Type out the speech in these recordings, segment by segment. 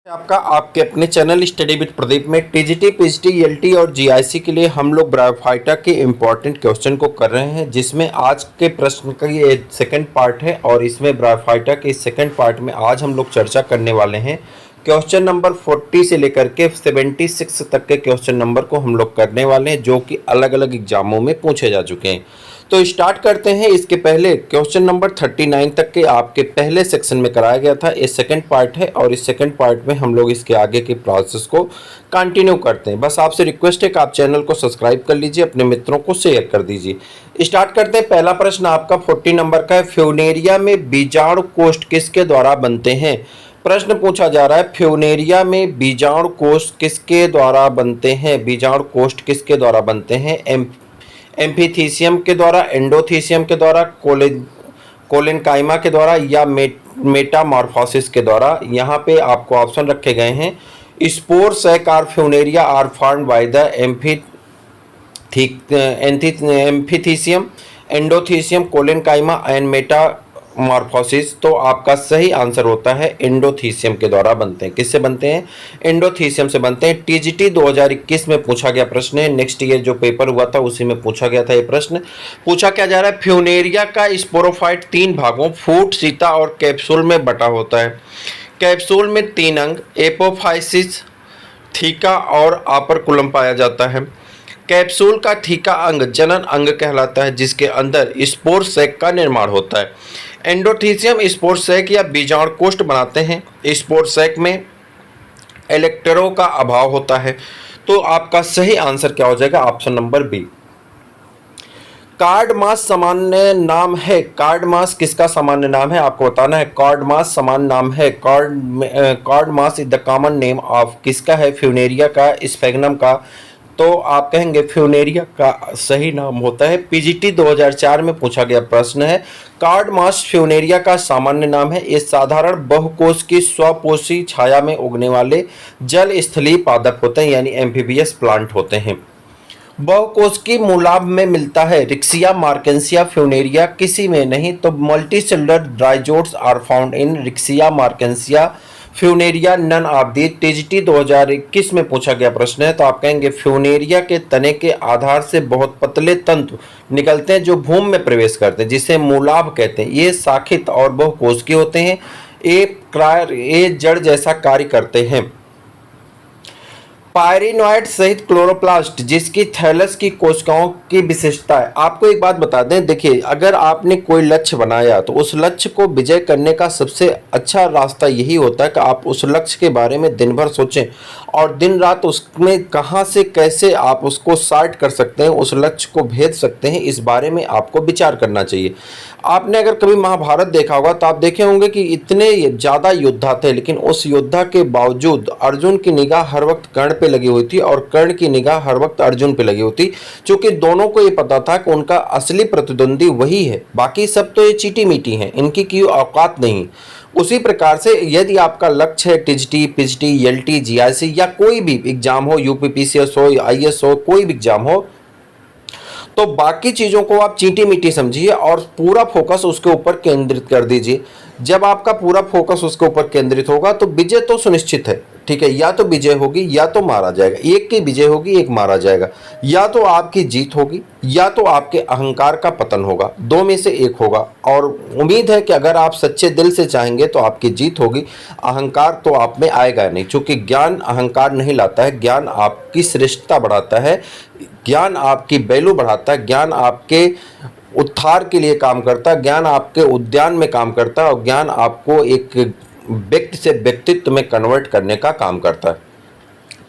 आपका आपके अपने चैनल स्टडी विद प्रदीप में टीजीटी, पीजीटी, एलटी और जीआईसी के लिए हम लोग ब्रायोफाइटा के इम्पॉर्टेंट क्वेश्चन को कर रहे हैं, जिसमें आज के प्रश्न का ये सेकंड पार्ट है। और इसमें ब्रायोफाइटा के सेकंड पार्ट में आज हम लोग चर्चा करने वाले हैं क्वेश्चन नंबर 40 से लेकर के 76 तक के क्वेश्चन नंबर को हम लोग करने वाले हैं, जो कि अलग अलग एग्जामों में पूछे जा चुके हैं। तो स्टार्ट करते हैं। इसके पहले क्वेश्चन नंबर 39 तक के आपके पहले सेक्शन में कराया गया था, ये सेकंड पार्ट है और इस सेकंड पार्ट में हम लोग इसके आगे के प्रोसेस को कंटिन्यू करते हैं। बस आपसे रिक्वेस्ट है कि आप चैनल को सब्सक्राइब कर लीजिए, अपने मित्रों को शेयर कर दीजिए। स्टार्ट करते हैं। पहला प्रश्न आपका 40 नंबर का है, फ्यूनेरिया में बीजाणु कोष्ठ किसके द्वारा बनते हैं। प्रश्न पूछा जा रहा है, फ्यूनेरिया में बीजाणु कोष्ठ किसके द्वारा बनते हैं। बीजाणु कोष्ठ किसके द्वारा बनते हैं। एम्फीथीसियम के द्वारा, एंडोथीसियम के द्वारा, कोलेनकाइमा के द्वारा या मेटामॉर्फोसिस के द्वारा। यहाँ पे आपको ऑप्शन रखे गए हैं। Spore sac are Funaria are formed by the amphithecium, endothecium, collenchyma and metamorphosis. तो आपका सही आंसर होता है एंडोथीसियम के द्वारा बनते हैं। किससे बनते हैं। एंडोथीसियम से बनते हैं। टीजीटी 2021 में पूछा गया प्रश्न है। नेक्स्ट ईयर जो पेपर हुआ था उसी में पूछा गया था ये प्रश्न। पूछा क्या जा रहा है, फ्यूनेरिया का स्पोरोफाइट 3 भागों फूट, सीता और कैप्सूल में बटा होता है। कैप्सूल में 3 अंग एपोफाइसिस, थीका और आपरकुलम पाया जाता है। कैप्सूल का थीका अंग जनन अंग कहलाता है, जिसके अंदर स्पोर सैक का निर्माण होता है। एंडोथीसियम स्पोर सैक या बीजाणु कोष्ठ बनाते हैं। स्पोर सैक में इलेक्ट्रो का अभाव होता है। तो आपका सही आंसर क्या हो जाएगा, ऑप्शन नंबर बी। कार्ड मास सामान्य नाम है। कार्ड मास किसका सामान्य नाम है, आपको बताना है। कार्ड मास सामान्य नाम है। Card mass is the common name of किसका है, फ्यूनेरिया का, स्फेगनम का। तो आप कहेंगे फ्यूनेरिया का सही नाम होता है। पीजीटी 2004 में पूछा गया प्रश्न है। कार्ड मास फ्यूनेरिया का सामान्य नाम है। ये साधारण बहुकोश की स्वपोषी छाया में उगने वाले जल स्थलीय पादप होते हैं, यानी एम्फीबियस प्लांट होते हैं। बहुकोश की मूलाभ में मिलता है। रिक्सिया, मार्केंसिया, फ्यूनेरिया किसी में नहीं। तो multicellular rhizoids are found in Riccia, Marchantia, Funaria, none of the. TGT 2021 में पूछा गया प्रश्न है। तो आप कहेंगे फ्यूनेरिया के तने के आधार से बहुत पतले तंतु निकलते हैं जो भूमि में प्रवेश करते हैं, जिसे मूलाभ कहते हैं। ये शाखित और बहुकोशिकीय होते हैं। ये जड़ जैसा कार्य करते हैं। पायरिनॉइड सहित क्लोरोप्लास्ट, जिसकी थैलस की कोशिकाओं की विशेषता है। आपको एक बात बता दें, देखिए अगर आपने कोई लक्ष्य बनाया तो उस लक्ष्य को विजय करने का सबसे अच्छा रास्ता यही होता है कि आप उस लक्ष्य के बारे में दिन भर सोचें और दिन रात उसमें कहां से कैसे आप उसको सॉर्ट कर सकते हैं, उस लक्ष्य को भेद सकते हैं, इस बारे में आपको विचार करना चाहिए। आपने अगर कभी महाभारत देखा होगा तो आप देखे होंगे कि इतने ज़्यादा योद्धा थे, लेकिन उस योद्धा के बावजूद अर्जुन की निगाह हर वक्त कर्ण पे लगी हुई थी और कर्ण की निगाह हर वक्त अर्जुन पे लगी हुई थी, क्योंकि दोनों को ये पता था कि उनका असली प्रतिद्वंदी वही है, बाकी सब तो ये चीटी मीटी हैं, इनकी कोई औकात नहीं। उसी प्रकार से यदि आपका लक्ष्य है टीजीटी, पीजीटी, एलटी, जीआईसी या कोई भी एग्जाम हो, यूपीपीसीएस हो, आईएएस हो, कोई भी एग्जाम हो, तो बाकी चीज़ों को आप चींटी मिट्टी समझिए और पूरा फोकस उसके ऊपर केंद्रित कर दीजिए। जब आपका पूरा फोकस उसके ऊपर केंद्रित होगा तो विजय तो सुनिश्चित है, ठीक है। या तो विजय होगी या तो मारा जाएगा, एक की विजय होगी, एक मारा जाएगा। या तो आपकी जीत होगी या तो आपके अहंकार का पतन होगा, दो में से एक होगा। और उम्मीद है कि अगर आप सच्चे दिल से चाहेंगे तो आपकी जीत होगी। अहंकार तो आप में आएगा नहीं, क्योंकि ज्ञान अहंकार नहीं लाता है। ज्ञान आपकी श्रेष्ठता बढ़ाता है, ज्ञान आपकी वैल्यू बढ़ाता है, ज्ञान आपके उत्थान के लिए काम करता है, ज्ञान आपके उद्यान में काम करता है और ज्ञान आपको एक व्यक्ति से व्यक्तित्व में कन्वर्ट करने का काम करता है।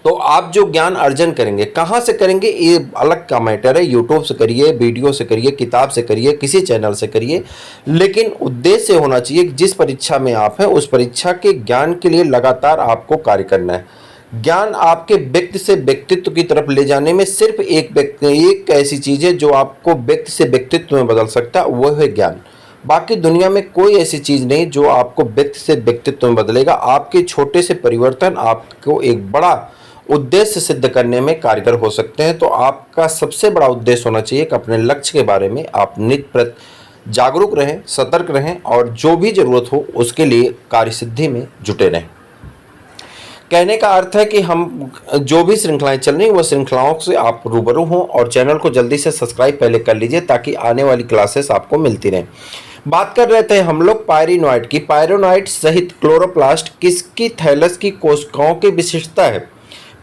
तो आप जो ज्ञान अर्जन करेंगे कहाँ से करेंगे ये अलग का मैटर है। यूट्यूब से करिए, वीडियो से करिए, किताब से करिए, किसी चैनल से करिए, लेकिन उद्देश्य होना चाहिए कि जिस परीक्षा में आप हैं उस परीक्षा के ज्ञान के लिए लगातार आपको कार्य करना है। ज्ञान आपके व्यक्ति से व्यक्तित्व की तरफ ले जाने में सिर्फ एक ऐसी चीज़ है जो आपको व्यक्ति से व्यक्तित्व में बदल सकता है, वो है ज्ञान। बाकी दुनिया में कोई ऐसी चीज़ नहीं जो आपको व्यक्ति से व्यक्तित्व में बदलेगा। आपके छोटे से परिवर्तन आपको एक बड़ा उद्देश्य सिद्ध करने में कारगर हो सकते हैं। तो आपका सबसे बड़ा उद्देश्य होना चाहिए कि अपने लक्ष्य के बारे में आप नित जागरूक रहें, सतर्क रहें और जो भी ज़रूरत हो उसके लिए कार्यसिद्धि में जुटे रहें। कहने का अर्थ है कि हम जो भी श्रृंखलाएं चल रही हैं वो श्रृंखलाओं से आप रूबरू हों, और चैनल को जल्दी से सब्सक्राइब पहले कर लीजिए ताकि आने वाली क्लासेस आपको मिलती रहें। बात कर रहे थे हम लोग पायरिनॉइड की। पायरिनॉइड सहित क्लोरोप्लास्ट किसकी थैलस की कोशिकाओं की विशिष्टता है?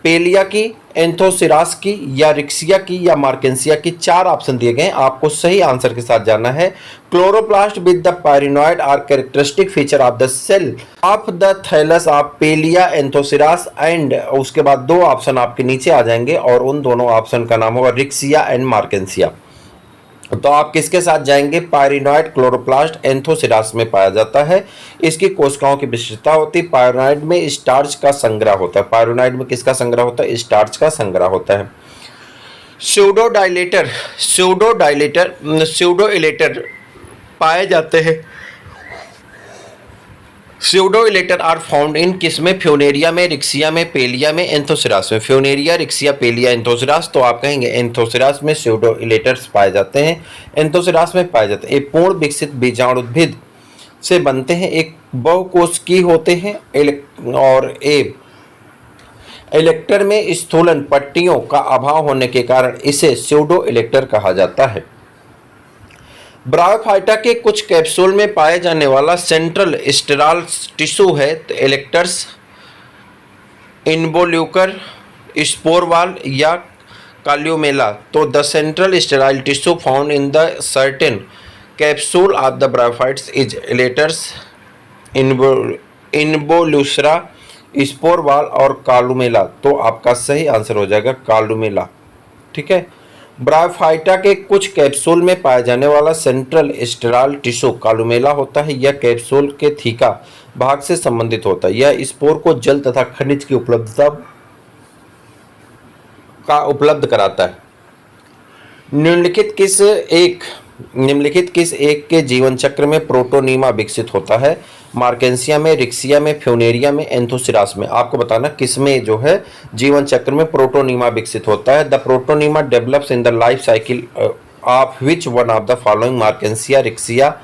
पेलिया की, एंथोसिरास की, या रिक्सिया की, या मार्केंसिया की। 4 ऑप्शन दिए गए, आपको सही आंसर के साथ जाना है। Chloroplast with the pyrenoid are characteristic feature of the cell of the thallus of Pellia, Anthoceros and, उसके बाद 2 ऑप्शन आपके नीचे आ जाएंगे और उन दोनों ऑप्शन का नाम होगा रिक्सिया एंड मार्केंसिया। तो आप किसके साथ जाएंगे? पायरिनॉइड क्लोरोप्लास्ट एंथोसिरास में पाया जाता है। इसकी कोशिकाओं की विशेषता होती है, पायरिनॉइड में स्टार्च का संग्रह होता है। पायरिनॉइड में किसका संग्रह होता है? स्टार्च का संग्रह होता है। स्यूडो इलेटर पाए जाते हैं। Pseudo elater are found in किसमें? फ्यूनेरिया में, रिक्सिया में, पेलिया में, एंथोसिरास में। Funaria, Riccia, Pellia, Anthoceros. तो आप कहेंगे एंथोसिरास में स्यूडो इलेटर्स पाए जाते हैं, एंथोसिरास में पाए जाते हैं। एक पूर्ण विकसित बीजाणुद्भिद से बनते हैं, एक बहुकोशिकीय होते हैं, और इलेक्टर में स्थूलन पट्टियों का अभाव होने के कारण इसे स्यूडो इलेक्टर कहा जाता है। ब्रायोफाइटा के कुछ कैप्सूल में पाए जाने वाला सेंट्रल स्टेरॉल टिश्यू है इलेक्टर्स, इन्वोल्यूकर, स्पोरवाल या काल्यूमेला। तो the central sterile tissue found in the certain capsule of the bryophytes is elaters, involucre, spore wall और काल्यूमेला। तो आपका सही आंसर हो जाएगा काल्यूमेला। ठीक है। ब्रायोफाइटा के कुछ कैप्सूल में पाया जाने वाला सेंट्रल स्टेरॉल टिश्यू काल्यूमेला होता है। यह कैप्सूल के थीका भाग से संबंधित होता है। यह स्पोर को जल तथा खनिज की उपलब्धता का उपलब्ध कराता है। निम्नलिखित किस एक के जीवन चक्र में प्रोटोनीमा विकसित होता है? मार्केंसिया में, रिक्सिया में, फ्यूनेरिया में, एंथोसिरास में। आपको बताना किसमें जो है जीवन चक्र में प्रोटोनीमा विकसित होता है। The protonema develops in the life cycle of which one of the following? मार्केंसिया, Riccia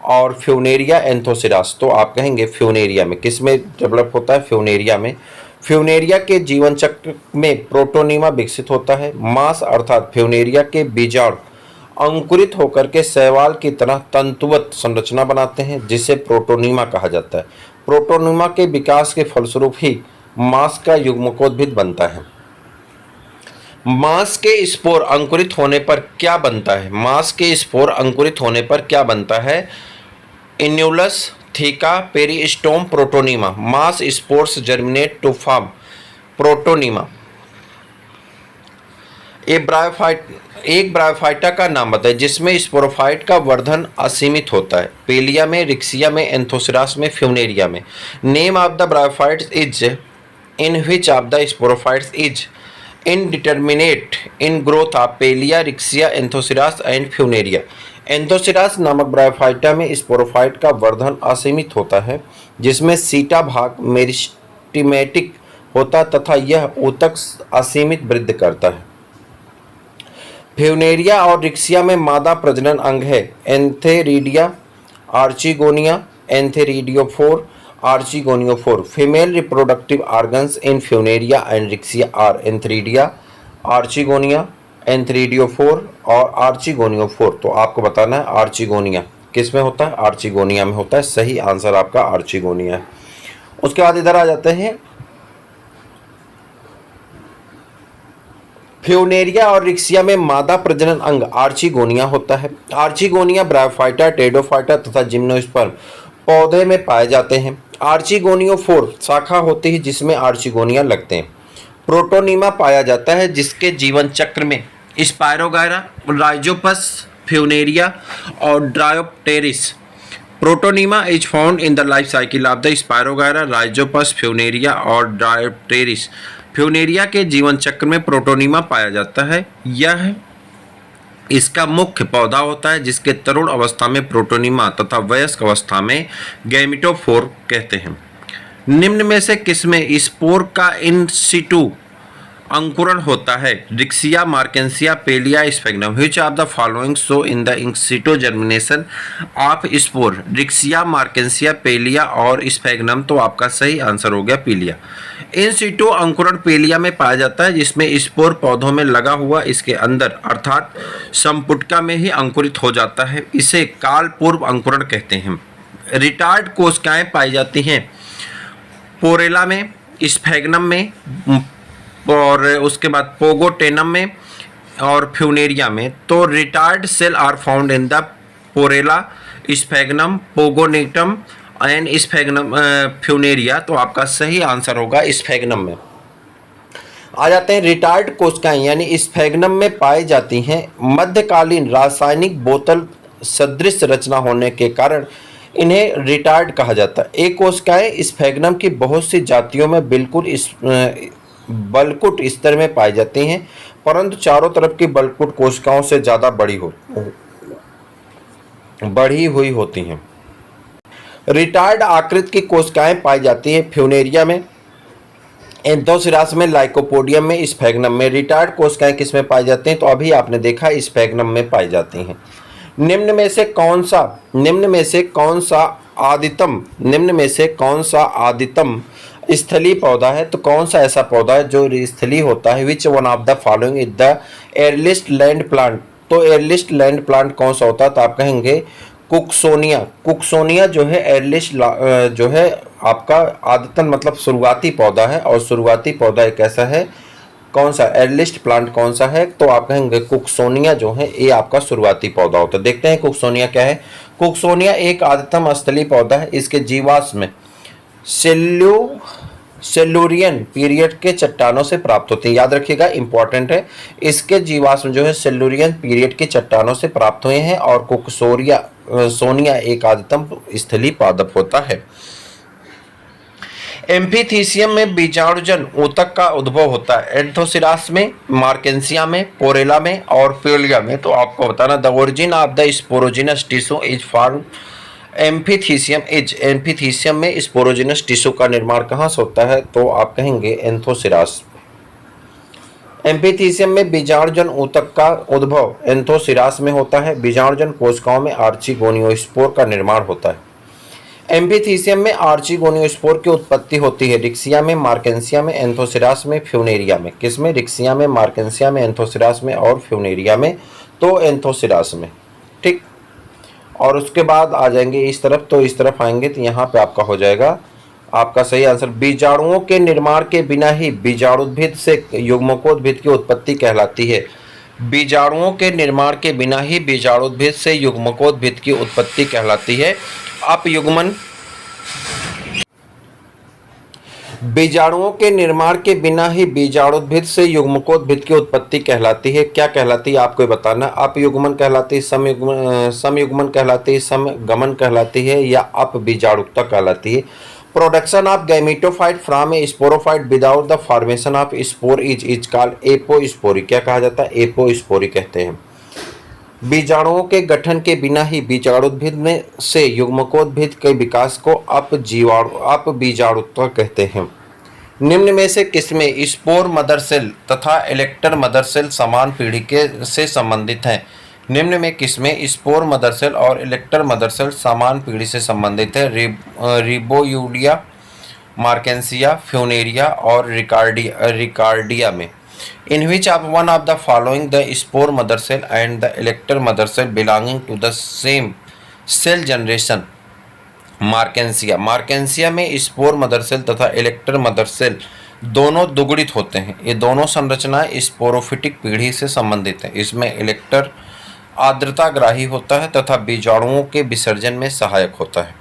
और फ्यूनेरिया, एंथोसिरास। तो आप कहेंगे फ्यूनेरिया में। किसमें डेवलप होता है? फ्यूनेरिया में। फ्यूनेरिया के जीवन चक्र में प्रोटोनीमा विकसित होता है। मास अर्थात फ्यूनेरिया के बीजाणु अंकुरित होकर के शैवाल की तरह तंतुवत संरचना बनाते हैं, जिसे प्रोटोनीमा कहा जाता है। प्रोटोनीमा के विकास के फलस्वरूप ही मांस का युग्मकोद्भिद बनता है। मांस के स्पोर अंकुरित होने पर क्या बनता है? मांस के स्पोर अंकुरित होने पर क्या बनता है? Annulus, theca, peristome, protonema. Moss spores germinate to form protonema. एक ब्रायोफाइटा का नाम बताएं जिसमें स्पोरोफाइट का वर्धन असीमित होता है। पेलिया में, रिक्सिया में, एंथोसिरास में, फ्यूनेरिया में। Name of the bryophytes is in which of the sporophytes is indeterminate in growth of Pellia, Riccia, Anthoceros and Funaria. Anthoceros नामक ब्रायोफाइटा में स्पोरोफाइट का वर्धन असीमित होता है, जिसमें सीटा भाग मेरिस्टेमेटिक होता तथा यह ऊतक असीमित वृद्धि करता है। फ्यूनेरिया और रिक्सिया में मादा प्रजनन अंग है antheridia, archegonia, antheridiophore, archegoniophore. Female reproductive organs in Funaria and Riccia are antheridia, archegonia, antheridiophore और आर्चिगोनियोफोर। तो आपको बताना है आर्चिगोनिया किस में होता है? आर्चिगोनिया में होता है। सही आंसर आपका आर्चिगोनिया है। उसके बाद इधर आ जाते हैं, फ्यूनेरिया और रिक्सिया में मादा प्रजनन अंग आर्चिगोनिया होता है। आर्चिगोनिया ब्रायोफाइटा, टेरिडोफाइटा तथा जिम्नोस्पर्म पौधे में पाए जाते हैं। आर्चिगोनियोफोर शाखा होती है जिसमें आर्चिगोनिया लगते हैं। प्रोटोनीमा पाया जाता है जिसके जीवन चक्र में स्पायरोगायरा, राइजोपस, फ्यूनेरिया और Dryopteris. Protonema is found in the life cycle of the spirogyra, Rhizopus, Funaria और ड्रायोप्टेरिस। फ्यूनेरिया के जीवन चक्र में प्रोटोनीमा पाया जाता है। यह इसका मुख्य पौधा होता है जिसके तरुण अवस्था में प्रोटोनीमा तथा वयस्क अवस्था में गैमेटोफोर कहते हैं। निम्न में से किसमें स्पोर का इन सिटू अंकुरण होता है? Riccia, Marchantia, Pellia, Sphagnum. Which of the following show in the in situ germination of spore? Riccia, Marchantia, Pellia और स्फेग्नम। तो आपका सही आंसर हो गया पेलिया। इन सीटू अंकुरण पीलिया में पाया जाता है, जिसमें स्पोर पौधों में लगा हुआ इसके अंदर अर्थात संपुटिका में ही अंकुरित हो जाता है। इसे काल पूर्व अंकुरण कहते हैं। रिटार्ड कोशिकाएं पाई जाती हैं पोरेला में, स्फैग्नम में और उसके बाद पोगोटेनम में और फ्यूनेरिया में। तो retort cell are found in the Porella, Sphagnum, Pogonatum and Sphagnum Funaria. तो आपका सही आंसर होगा स्फैग्नम में। आ जाते हैं रिटार्ड कोशिकाएं यानी स्फैग्नम में पाई जाती हैं। मध्यकालीन रासायनिक बोतल सदृश रचना होने के कारण इन्हें रिटार्ड कहा जाता है। ये कोशिकाएं स्फैग्नम की बहुत सी जातियों में बिल्कुल इस बलकुट स्तर में पाई जाती हैं, परंतु चारों तरफ की बलकुट कोशिकाओं से ज़्यादा बढ़ी हुई होती हैं। रिटार्ड आकृति की कोशिकाएं पाई जाती हैं फ्यूनेरिया में, एंथोसिरास में, लाइकोपोडियम में, स्फैग्नम में। रिटार्ड कोशिकाएं किस में पाई जाती हैं? तो अभी आपने देखा स्फैग्नम में पाई जाती हैं। निम्न में से कौन सा आदितम स्थलीय पौधा है? तो कौन सा ऐसा पौधा है जो स्थलीय होता है? Which one of the following is the earliest land plant? तो एयरलिस्ट लैंड प्लांट कौन सा होता है? तो आप कहेंगे कुक्सोनिया। कुक्सोनिया जो है एयरलिस्ट जो है आपका आदितन मतलब शुरुआती पौधा है, और शुरुआती पौधा एक ऐसा है। कौन सा एयरलिस्ट प्लांट कौन सा है? तो आप कहेंगे कुक्सोनिया जो है ये आपका शुरुआती पौधा होता है। देखते हैं कुक्सोनिया क्या है। कुक्सोनिया एक आदितम स्थलीय पौधा है। इसके जीवाश्म में सेल्यूरियन पीरियड के चट्टानों से प्राप्त होती है। याद रखिएगा, इंपॉर्टेंट है। इसके जीवाश्म जो है सेल्यूरियन पीरियड के चट्टानों से प्राप्त हुए हैं, और कुक्सोनिया एक आदितम स्थलीय पादप होता है। एम्फीथीसियम में बीजाणुजन ऊतक का उद्भव होता है। एंथोसिरास में, मार्केंसिया में, पोरेला में और फ्यूलिया में। तो आपको बताना the origin of the sporogenous tissue is form amphithecium में स्पोरोजिनस टिश्यू का निर्माण कहाँ से होता है? तो आप कहेंगे एंथोसिरास। एम्फीथीसियम में बीजाणुजन ऊतक का उद्भव एंथोसिरास में होता है। बीजाणुजन कोशिकाओं में आर्चिगोनियोस्पोर का निर्माण होता है। एम्फीथीसियम में आर्चिगोनियोस्पोर की उत्पत्ति होती है रिक्सिया में, मार्केंसिया में, एंथोसिरास में, फ्यूनेरिया में। किसमें? रिक्सिया में, मार्केंसिया में, एंथोसिरास में और फ्यूनेरिया में। तो एंथोसिरास में। ठीक। और उसके बाद आ जाएंगे इस तरफ, तो इस तरफ आएंगे तो यहाँ पे आपका हो जाएगा आपका सही आंसर बीजाणुओं के निर्माण के बिना ही बीजाणुद्भिद से युग्मकोद्भिद की उत्पत्ति कहलाती है। बीजाणुओं के निर्माण के बिना ही बीजाणुद्भिद से युग्मकोद्भिद की उत्पत्ति कहलाती है। अपयुग्मन बीजाणुओं के निर्माण के बिना ही बीजाणुद्भिद से युग्मकोद्भिद की उत्पत्ति कहलाती है। क्या कहलाती है आपको बताना? अपयुग्मन कहलाती है, समयुग्मन कहलाती है, समगमन कहलाती है, या अपबीजाणुकता कहलाती है। Production of gametophyte from A sporophyte without the formation of spore is called apospory. क्या कहा जाता है? एपोस्पोरी कहते हैं। बीजाणुओं के गठन के बिना ही बीजाणुद्भिद में से युग्मकोद्भिद के विकास को अपबीजाणुत्व कहते हैं। निम्न में से किसमें स्पोर मदर सेल तथा इलेक्टर मदर सेल समान पीढ़ी के से संबंधित हैं? निम्न में किसमें स्पोर मदर सेल और इलेक्टर मदर सेल समान पीढ़ी से संबंधित है? रिबोयूडिया, मार्केंसिया, फ्यूनेरिया और रिकार्डिया में। In which of one of the following the spore mother cell and the elector mother cell belonging to the same cell generation? मार्केंसिया में स्पोर मदर सेल तथा इलेक्टर मदर सेल दोनों दुगुणित होते हैं। ये दोनों संरचनाएं स्पोरोफिटिक पीढ़ी से संबंधित हैं। इसमें इलेक्टर आर्द्रताग्राही होता है तथा बीजाणुओं के विसर्जन में सहायक होता है।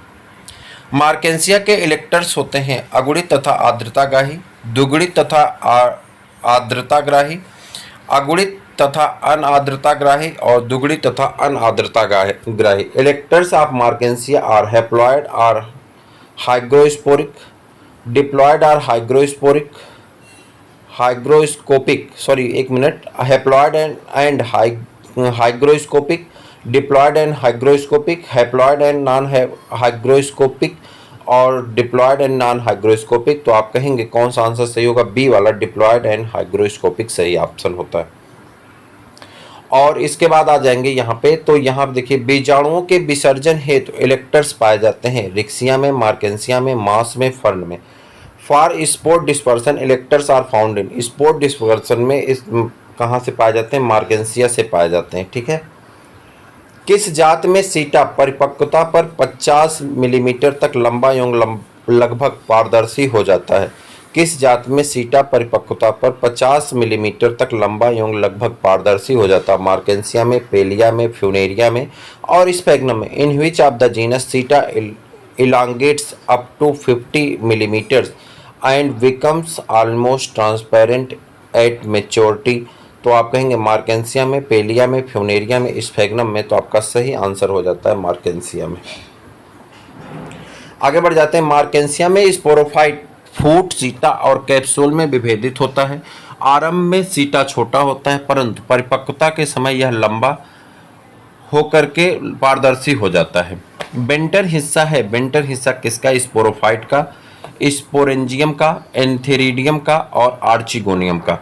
मार्केंसिया के इलेक्टर्स होते हैं अगुणित तथा आर्द्रताग्राही, दुगुणित तथा आर्द्रताग्राही, अगुणित तथा अनआर्द्रताग्राही और दुगुणित तथा अनआर्द्रताग्राही। Elaters of Marchantia are haploid और हाइग्रोस्पोरिक, डिप्लॉइड और hygroscopic, haploid and hygroscopic, diploid and hygroscopic, haploid and non hygroscopic और डिप्लॉयड एंड नॉन हाइग्रोस्कोपिक। तो आप कहेंगे कौन सा आंसर सही होगा? बी वाला डिप्लॉयड एंड हाइग्रोस्कोपिक सही ऑप्शन होता है। और इसके बाद आ जाएंगे यहाँ पे, तो यहाँ पे देखिए बीजाणुओं के विसर्जन हेतु इलेक्टर्स पाए जाते हैं रिक्सिया में, मार्केंसिया में, मास में, फर्न में। For spore dispersion elaters are found in, spore dispersion में इस कहाँ से पाए जाते हैं, मार्केंसिया से पाए जाते हैं। ठीक है। किस जात में सीटा परिपक्वता पर 50 मिलीमीटर तक लंबा एवं लगभग पारदर्शी हो जाता है? किस जात में सीटा परिपक्वता पर 50 मिलीमीटर तक लंबा एवं लगभग पारदर्शी हो जाता है? मार्केंसिया में, पेलिया में, फ्यूनेरिया में और स्फेग्नम में। इन विच ऑफ द जीनस सीटा elongates up to 50 millimeters and becomes almost transparent at maturity? तो आप कहेंगे मार्केंसिया में, पेलिया में, फ्यूनेरिया में, स्फेग्नम में। तो आपका सही आंसर हो जाता है मार्केंसिया में। आगे बढ़ जाते हैं। मार्केंसिया में स्पोरोफाइट फूट, सीटा और कैप्सूल में विभेदित होता है। आरंभ में सीटा छोटा होता है परंतु परिपक्वता के समय यह लंबा होकर के पारदर्शी हो जाता है। बेंटर हिस्सा है, बेंटर हिस्सा किसका? स्पोरोफाइट का, स्पोरेंजियम का, एंथेरिडियम का और आर्चिगोनियम का।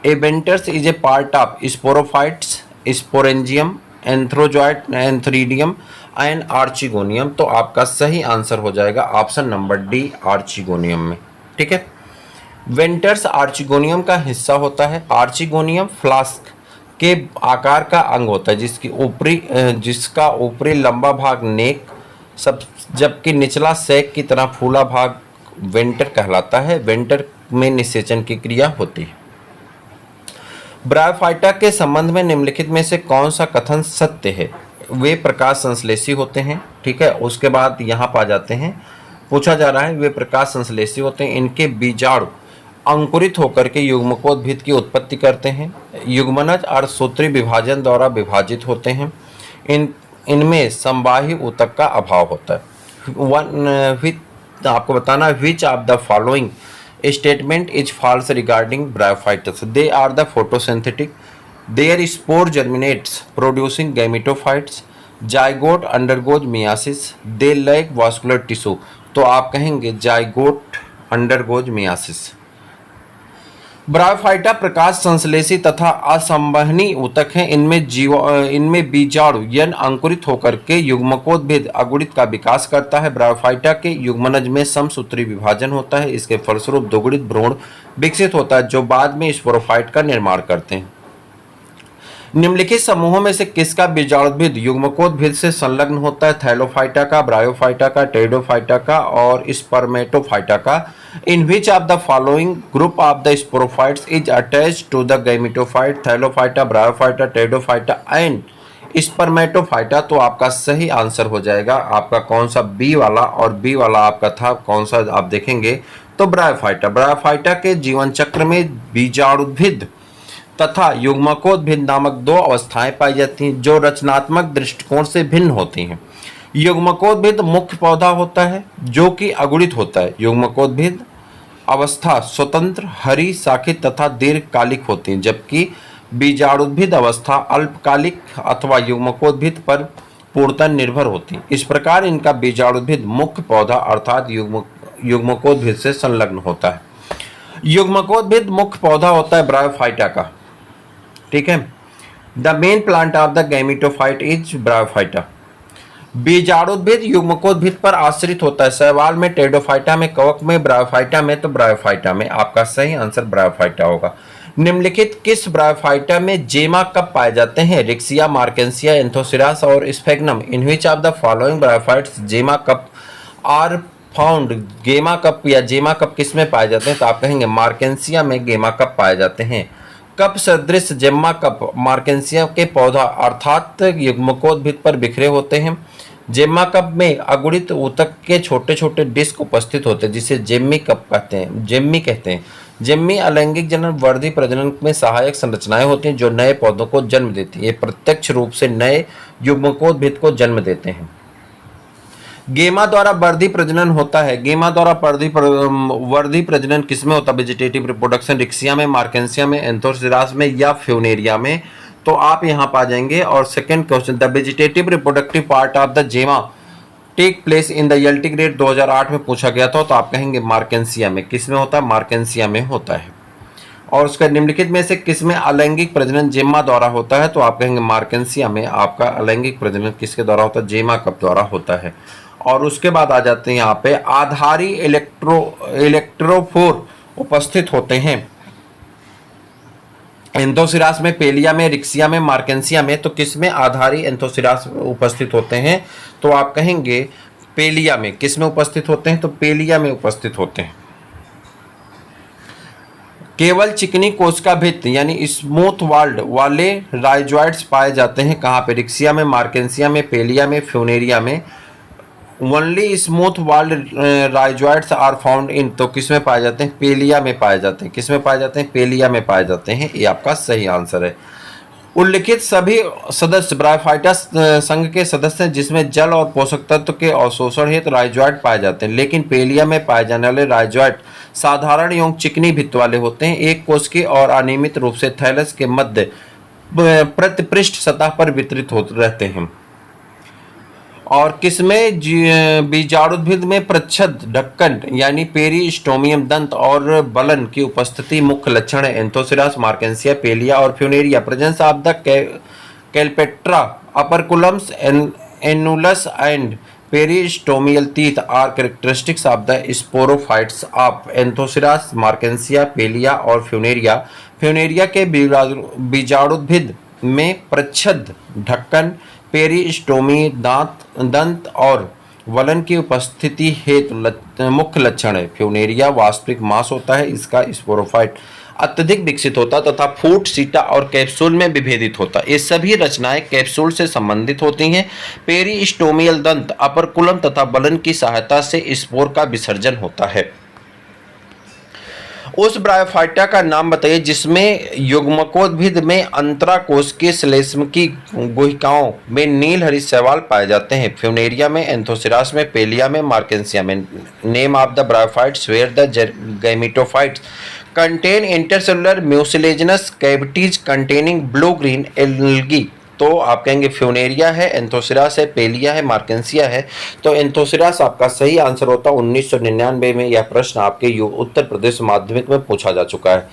Elaters is a part of sporophytes, sporangium, antherozoid, antheridium and archegonium. तो आपका सही आंसर हो जाएगा ऑप्शन नंबर डी, आर्चिगोनियम में। ठीक है। वेंटर्स आर्चिगोनियम का हिस्सा होता है। आर्चिगोनियम फ्लास्क के आकार का अंग होता है जिसका ऊपरी लंबा भाग नेक सब, जबकि निचला सैक की तरह फूला भाग वेंटर कहलाता है। वेंटर में निषेचन की क्रिया होती है। ब्रायोफाइटा के संबंध में निम्नलिखित में से कौन सा कथन सत्य है? वे प्रकाश संश्लेषी होते हैं। ठीक है। उसके बाद यहाँ पा जाते हैं, पूछा जा रहा है वे प्रकाश संश्लेषी होते हैं। इनके बीजाणु अंकुरित होकर के युग्मकोद्भिद की उत्पत्ति करते हैं। युग्मनज और सूत्री विभाजन द्वारा विभाजित होते हैं। इनमें संवाही ऊतक का अभाव होता है। आपको बताना which of the following statement is false regarding bryophytes? They are the photosynthetic, their spore germinates producing gametophytes, zygote undergoes meiosis, they lack vascular tissue. तो आप कहेंगे जाइगोट अंडरगोज मियासिस। ब्रायोफाइटा प्रकाश संश्लेषी तथा असंवहनी ऊतक हैं। इनमें बीजाणु यन अंकुरित होकर के युग्मकोद्भिद अगुणित का विकास करता है। ब्रायोफाइटा के युग्मनज में समसूत्री विभाजन होता है। इसके फलस्वरूप दोगुणित भ्रूण विकसित होता है जो बाद में स्पोरोफाइट का निर्माण करते हैं। निम्नलिखित समूहों में से किसका बीजाणुद्भिद युग्मकोद्भिद से संलग्न होता है? थैलोफाइटा का, ब्रायोफाइटा का, टेरिडोफाइटा का और स्पर्मेटोफाइटा का। In which of the following group of the sporophytes is attached to the gametophyte? Thallophyta, Bryophyta, Pteridophyta and Spermatophyta. तो आपका सही आंसर हो जाएगा आपका कौन सा? बी वाला। और बी वाला आपका था कौन सा? आप देखेंगे तो ब्रायोफाइटा। ब्रायोफाइटा के जीवन चक्र में बीजाणुद्भिद तथा युग्मकोद्भिद नामक दो अवस्थाएं पाई जाती हैं जो रचनात्मक दृष्टिकोण से भिन्न होती हैं। युग्मकोद्भिद मुख्य पौधा होता है जो कि अगुणित होता है। युग्मकोद्भिद अवस्था स्वतंत्र, हरी, शाखित तथा दीर्घकालिक होती है, जबकि बीजाणुद्भिद अवस्था अल्पकालिक अथवा युग्मकोद्भिद पर पूर्णतः निर्भर होती है। इस प्रकार इनका बीजाणुद्भिद मुख्य पौधा अर्थात युग्मकोद्भिद से संलग्न होता है। युग्मकोद्भिद मुख्य पौधा होता है ब्रायोफाइटा का। ठीक है। The main plant of the gametophyte is Bryophyta. बीजाणुद्भिद युग्मकोद्भिद पर आश्रित होता है। शैवाल में, टेरिडोफाइटा में, कवक में, ब्रायोफाइटा में। तो ब्रायोफाइटा में आपका सही आंसर ब्रायोफाइटा होगा। निम्नलिखित किस ब्रायोफाइटा में जेमा कप पाए जाते हैं? रिक्सिया, मार्केंसिया, एंथोसिरास और स्फेग्नम। इन which of the following bryophytes जेमा कप आर फाउंड? गेमा कप या जेमा कप किस में पाए जाते हैं? तो आप कहेंगे मार्केंसिया में गेमा कप पाए जाते हैं। कप सदृश जेमा कप मार्केंसिया के पौधा अर्थात युग्मकोद्भिद पर बिखरे होते हैं। जेमा कप में अगुणित ऊतक के छोटे छोटे डिस्क उपस्थित होते हैं जिसे जेम्मी कप कहते हैं, जेम्मी कहते हैं। जेम्मी अलैंगिक जनन वर्धी प्रजनन में सहायक संरचनाएं होती हैं जो नए पौधों को जन्म देती हैं। ये प्रत्यक्ष रूप से नए युग्मकोद्भिद को जन्म देते हैं। गेमा द्वारा वर्धी प्रजनन होता है। गेमा द्वारा वर्धी प्रजनन किसमें होता है? वेजिटेटिव रिप्रोडक्शन रिक्सिया में, मार्केंसिया में, एंथोसिरास में या फ्यूनेरिया में। तो आप यहाँ पा जाएंगे। और second question, the vegetative reproductive part of the जेमा टेक प्लेस इन द यल्टिग्रेड 2008 में पूछा गया था। तो आप कहेंगे मार्केंसिया में। किस में होता है? मार्केंसिया में होता है। और उसका निम्नलिखित में से किसमें अलैंगिक प्रजनन जेमा द्वारा होता है? तो आप कहेंगे मार्केंसिया में आपका अलैंगिक प्रजनन किसके द्वारा होता है? जेमा कप द्वारा होता है। और उसके बाद आ जाते हैं यहाँ पे आधारी इलेक्ट्रोफोर उपस्थित होते हैं एंथोसिरास में, पेलिया में, रिक्सिया में, मार्केंसिया में। तो किसमें आधारी एंथोसिरास उपस्थित होते हैं? तो आप कहेंगे पेलिया में। किसमें उपस्थित होते हैं? तो पेलिया में उपस्थित होते हैं। केवल चिकनी कोशिका भित्ति यानी स्मूथ वाल्ड वाले राइजॉइड्स पाए जाते हैं कहाँ पे? रिक्सिया में, मार्केंसिया में, पेलिया में, फ्यूनेरिया में। Only smooth walled rhizoids are found in, तो किसमें पाए जाते हैं? पेलिया में पाए जाते हैं। किसमें पाए जाते हैं? पेलिया में पाए जाते हैं। ये आपका सही आंसर है। उल्लिखित सभी सदस्य ब्रायोफाइटस संघ के सदस्य हैं जिसमें जल और पोषक तत्व के अवशोषण हेतु राइजॉइड पाए जाते हैं, लेकिन पेलिया में पाए जाने वाले राइजॉइड साधारण एवं चिकनी भित्त वाले होते हैं, एक कोशिकीय और अनियमित रूप से थैलस के मध्य प्रतिपृष्ठ सतह पर वितरित होते रहते हैं। और किसमें? बीजाणुद्भिद में प्रच्छद ढक्कन यानी पेरिस्टोमियम दंत और बलन की उपस्थिति मुख्य लक्षण है। एंथोसिरास, मार्केंसिया, पेलिया और Funaria. Presence of the calyptra, operculums, annulus and peristomial teeth are characteristics of the sporophytes of Anthoceros, Marchantia, Pellia और फ्यूनेरिया। फ्यूनेरिया के बीजाणुद्भिद में प्रच्छद ढक्कन, पेरिस्टोमी, दंत और वलन की उपस्थिति हेतु मुख्य लक्षण है। फ्यूनेरिया वास्तविक मांस होता है, इसका स्पोरोफाइट अत्यधिक विकसित होता तथा फूट, सीटा और कैप्सूल में विभेदित होता। ये सभी रचनाएं कैप्सूल से संबंधित होती हैं। पेरिस्टोमियल दंत, अपरकुलम तथा बलन की सहायता से स्पोर का विसर्जन होता है। उस ब्रायोफाइटा का नाम बताइए जिसमें युग्मकोद्भिद में अंतराकोशिकीय श्लेष्म की गुहिकाओं में नील हरित शैवाल पाए जाते हैं। फ्यूनेरिया में, एंथोसिरास में, पेलिया में, मार्केंसिया में। Name of the bryophytes where the gametophytes contain intercellular mucilaginous cavities containing blue green algae. तो आप कहेंगे फ्यूनेरिया है, एंथोसिरास है, पेलिया है, मार्केंसिया है। तो एंथोसिरास आपका सही आंसर होता। 1999 में यह प्रश्न आपके उत्तर प्रदेश माध्यमिक में पूछा जा चुका है।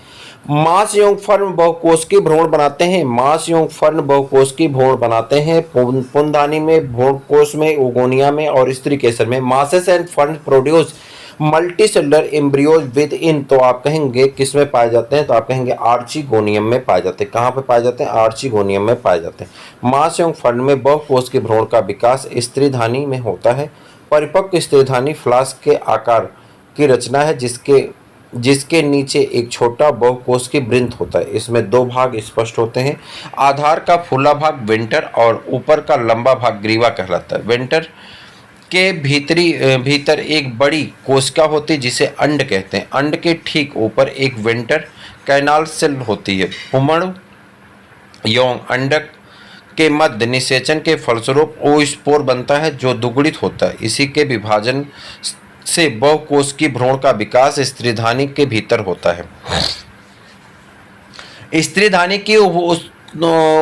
मांस एवं फर्न बहुकोशिकीय भ्रूण बनाते हैं। मांस एवं फर्न बहुकोशिकीय भ्रूण बनाते हैं। पुंदानी में, भ्रूणकोश में, ओगोनिया में और स्त्री केसर में। Masses and fern produce multi cellular embryos with in. तो आप कहेंगे किस में पाए जाते हैं? तो आप कहेंगे आर्चिगोनियम में पाए जाते हैं। कहाँ पे पाए जाते हैं? आर्चिगोनियम में पाए जाते हैं। मांस एवं फर्न में बहुकोश के भ्रूण का विकास स्त्रीधानी में होता है। परिपक्व स्त्रीधानी फ्लास्क के आकार की रचना है जिसके नीचे एक छोटा बहुकोश की वृंत होता है। इसमें दो भाग स्पष्ट होते हैं। आधार का फूला भाग वेंटर और ऊपर का लंबा भाग ग्रीवा कहलाता है। वेंटर के भीतर एक बड़ी कोशिका होती है जिसे अंड कहते हैं। अंड के ठीक ऊपर एक वेंटर कैनाल सेल होती है। पुमड़ यौन अंडक के मध्य निषेचन के फलस्वरूप ओस्पोर बनता है जो दुगुणित होता है। इसी के विभाजन से बहुकोश की भ्रूण का विकास स्त्रीधानी के भीतर होता है। स्त्रीधानी की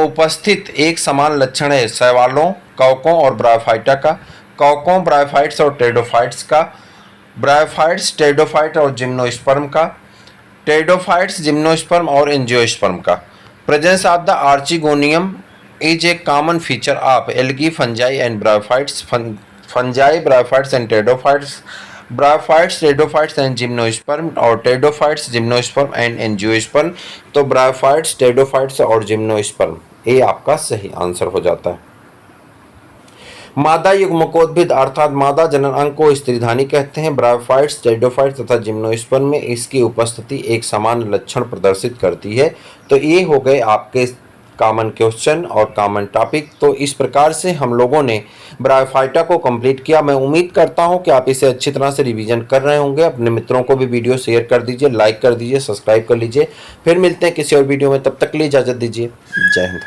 उपस्थित एक समान लक्षण है शैवालों, कवकों और ब्रायोफाइटा का। कवकों, ब्रायोफाइट्स और टेरिडोफाइट्स का। ब्रायोफाइट्स, टेरिडोफाइट और जिम्नोस्पर्म का। टेरिडोफाइट्स, जिम्नोस्पर्म और एंजियोस्पर्म का। Presence of the archegonium is a common feature of algae, fungi and bryophytes. Fungi, bryophytes and pteridophytes. Bryophytes, pteridophytes and gymnosperm और टेरिडोफाइट्स, जिम्नोस्पर्म एंड एंजियोस्पर्म। तो bryophytes, pteridophytes और gymnosperm ये आपका सही answer हो जाता है। मादा युग्मकोद्भिद अर्थात मादा जनन अंग को स्त्रीधानी कहते हैं। ब्रायोफाइट्स, टेरिडोफाइट्स तथा जिम्नोस्पर्म में इसकी उपस्थिति एक समान लक्षण प्रदर्शित करती है। तो ये हो गए आपके कॉमन क्वेश्चन और कॉमन टॉपिक। तो इस प्रकार से हम लोगों ने ब्रायोफाइटा को कंप्लीट किया। मैं उम्मीद करता हूं कि आप इसे अच्छी तरह से रिवीजन कर रहे होंगे। अपने मित्रों को भी वीडियो शेयर कर दीजिए, लाइक कर दीजिए, सब्सक्राइब कर लीजिए। फिर मिलते हैं किसी और वीडियो में, तब तक के लिए इजाज़त दीजिए। जय हिंद।